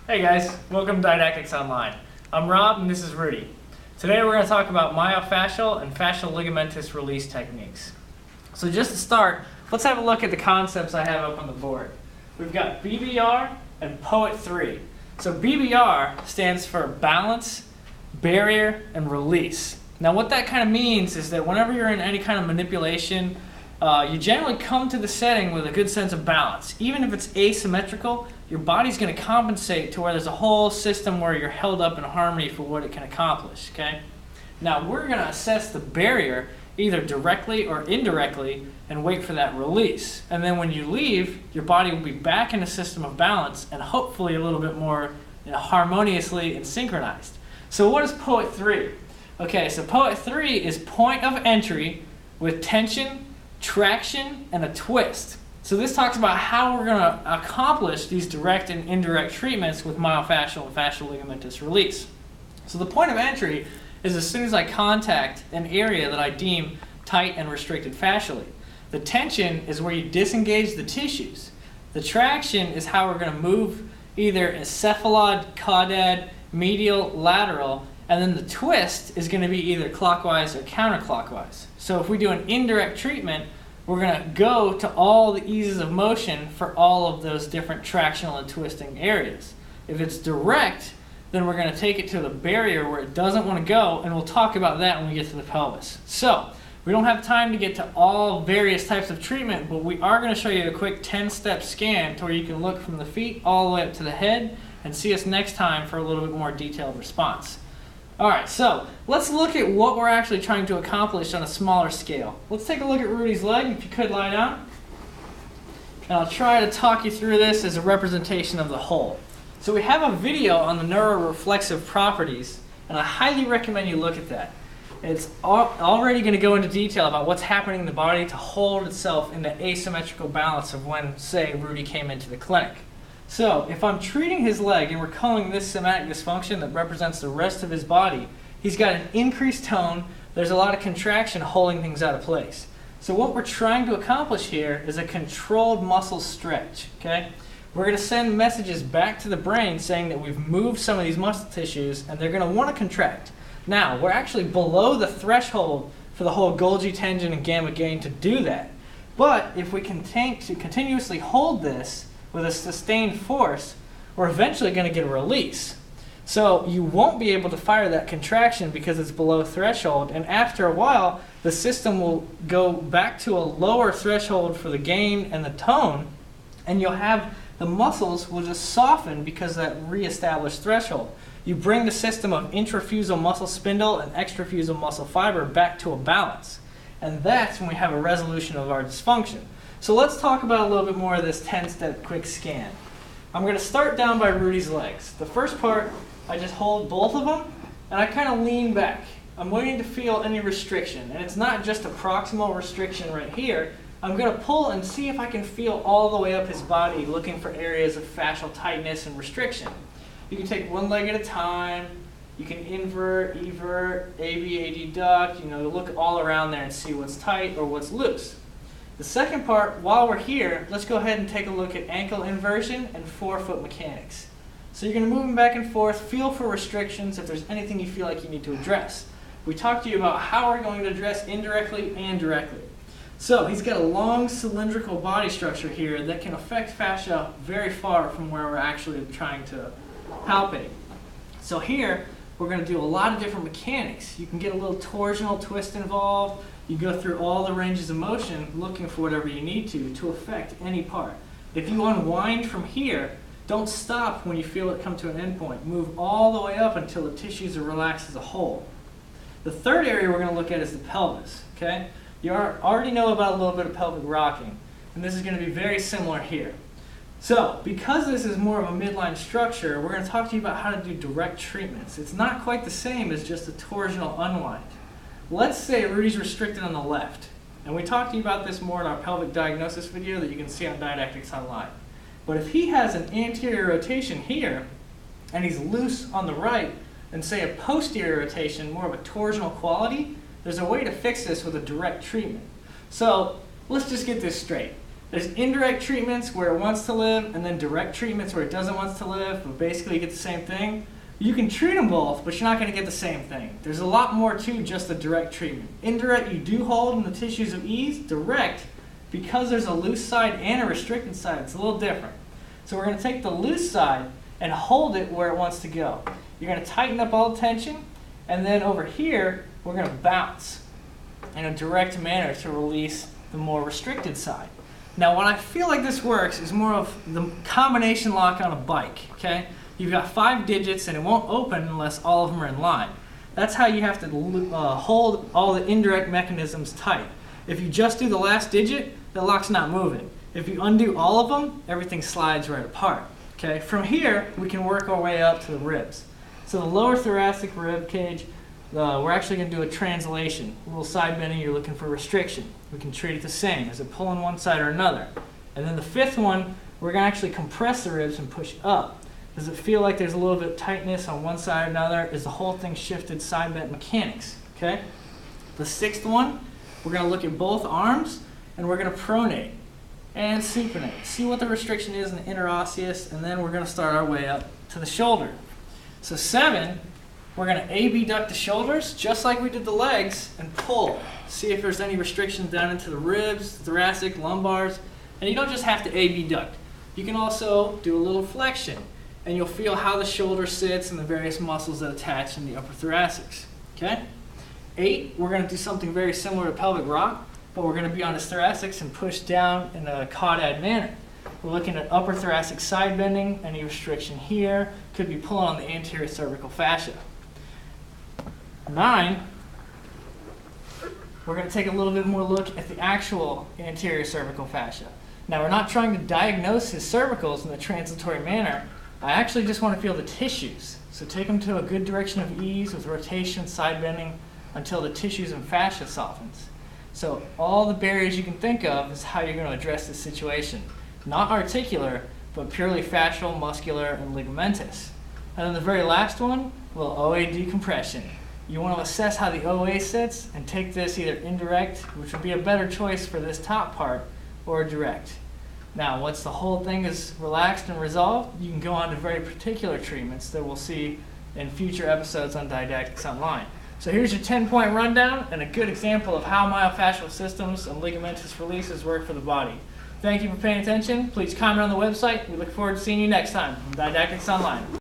Hey guys, welcome to Didactics Online. I'm Rob and this is Rudy. Today we're going to talk about myofascial and fascial ligamentous release techniques. So just to start, let's have a look at the concepts I have up on the board. We've got BBR and POET3. So BBR stands for balance, barrier, and release. Now what that kind of means is that whenever you're in any kind of manipulation, you generally come to the setting with a good sense of balance. Even if it's asymmetrical, your body's going to compensate to where there's a whole system where you're held up in harmony for what it can accomplish. Okay? Now we're going to assess the barrier either directly or indirectly and wait for that release. And then when you leave, your body will be back in a system of balance and hopefully a little bit more harmoniously and synchronized. So what is POET3? Okay, so POET3 is point of entry with tension, traction, and a twist. So this talks about how we're going to accomplish these direct and indirect treatments with myofascial and fascial ligamentous release. So the point of entry is as soon as I contact an area that I deem tight and restricted fascially. The tension is where you disengage the tissues. The traction is how we're going to move either cephalad, caudad, medial, lateral, and then the twist is going to be either clockwise or counterclockwise. So if we do an indirect treatment, we're going to go to all the eases of motion for all of those different tractional and twisting areas. If it's direct, then we're going to take it to the barrier where it doesn't want to go, and we'll talk about that when we get to the pelvis. So we don't have time to get to all various types of treatment, but we are going to show you a quick 10-step scan to where you can look from the feet all the way up to the head and see us next time for a little bit more detailed response. Alright, so let's look at what we're actually trying to accomplish on a smaller scale. Let's take a look at Rudy's leg, if you could lie down. And I'll try to talk you through this as a representation of the whole. So we have a video on the neuroreflexive properties, and I highly recommend you look at that. It's already going to go into detail about what's happening in the body to hold itself in the asymmetrical balance of when, say, Rudy came into the clinic. So if I'm treating his leg and we're calling this somatic dysfunction that represents the rest of his body, he's got an increased tone, there's a lot of contraction holding things out of place. So what we're trying to accomplish here is a controlled muscle stretch. Okay? We're going to send messages back to the brain saying that we've moved some of these muscle tissues and they're going to want to contract. Now, we're actually below the threshold for the whole Golgi tendon and gamma gain to do that. But if we continuously hold this with a sustained force, we're eventually going to get a release. So you won't be able to fire that contraction because it's below threshold, and after a while the system will go back to a lower threshold for the gain and the tone, and you'll have the muscles will just soften because of that re-established threshold. You bring the system of intrafusal muscle spindle and extrafusal muscle fiber back to a balance, and that's when we have a resolution of our dysfunction. So let's talk about a little bit more of this 10-step quick scan. I'm going to start down by Rudy's legs. The first part, I just hold both of them, and I kind of lean back. I'm waiting to feel any restriction, and it's not just a proximal restriction right here. I'm going to pull and see if I can feel all the way up his body, looking for areas of fascial tightness and restriction. You can take one leg at a time. You can invert, evert, AB, adduct, look all around there and see what's tight or what's loose. The second part, while we're here, let's go ahead and take a look at ankle inversion and forefoot mechanics. So you're going to move them back and forth, feel for restrictions if there's anything you feel like you need to address. We talked to you about how we're going to address indirectly and directly. So he's got a long cylindrical body structure here that can affect fascia very far from where we're actually trying to palpate. So here, we're going to do a lot of different mechanics. You can get a little torsional twist involved. You go through all the ranges of motion looking for whatever you need to affect any part. If you unwind from here, don't stop when you feel it come to an end point. Move all the way up until the tissues are relaxed as a whole. The third area we're going to look at is the pelvis. Okay? You already know about a little bit of pelvic rocking, and this is going to be very similar here. So, because this is more of a midline structure, we're going to talk to you about how to do direct treatments. It's not quite the same as just a torsional unwind. Let's say Rudy's restricted on the left, and we talked to you about this more in our pelvic diagnosis video that you can see on Didactics Online. But if he has an anterior rotation here, and he's loose on the right, and say a posterior rotation, more of a torsional quality, there's a way to fix this with a direct treatment. So let's just get this straight. There's indirect treatments where it wants to live, and then direct treatments where it doesn't want to live, but basically you get the same thing. You can treat them both, but you're not going to get the same thing. There's a lot more to just the direct treatment. Indirect, you do hold in the tissues of ease. Direct, because there's a loose side and a restricted side, it's a little different. So we're going to take the loose side and hold it where it wants to go. You're going to tighten up all the tension, and then over here, we're going to bounce in a direct manner to release the more restricted side. Now, when I feel like this works is more of the combination lock on a bike, okay? You've got 5 digits and it won't open unless all of them are in line. That's how you have to hold all the indirect mechanisms tight. If you just do the last digit, the lock's not moving. If you undo all of them, everything slides right apart. Okay? From here, we can work our way up to the ribs. So the lower thoracic rib cage, we're actually going to do a translation. A little side bending, you're looking for restriction. We can treat it the same. Is it pulling one side or another? And then the fifth one, we're going to actually compress the ribs and push up. Does it feel like there's a little bit of tightness on one side or another? Is the whole thing shifted side bent mechanics? Okay? The sixth one, we're going to look at both arms and we're going to pronate and supinate. See what the restriction is in the interosseous, and then we're going to start our way up to the shoulder. So 7, we're going to abduct the shoulders just like we did the legs and pull. See if there's any restriction down into the ribs, thoracic, lumbars. And you don't just have to abduct. You can also do a little flexion, and you'll feel how the shoulder sits and the various muscles that attach in the upper thoracics. Okay? 8, we're going to do something very similar to pelvic rock, but we're going to be on his thoracics and push down in a caudad manner. We're looking at upper thoracic side bending. Any restriction here could be pulling on the anterior cervical fascia. 9, we're going to take a little bit more look at the actual anterior cervical fascia. Now, we're not trying to diagnose his cervicals in a transitory manner. I actually just want to feel the tissues. So take them to a good direction of ease with rotation, side bending, until the tissues and fascia softens. So all the barriers you can think of is how you're going to address this situation. Not articular, but purely fascial, muscular, and ligamentous. And then the very last one, well, OA decompression. You want to assess how the OA sits and take this either indirect, which would be a better choice for this top part, or direct. Now, once the whole thing is relaxed and resolved, you can go on to very particular treatments that we'll see in future episodes on Didactics Online. So here's your 10-point rundown and a good example of how myofascial systems and ligamentous releases work for the body. Thank you for paying attention. Please comment on the website. We look forward to seeing you next time on Didactics Online.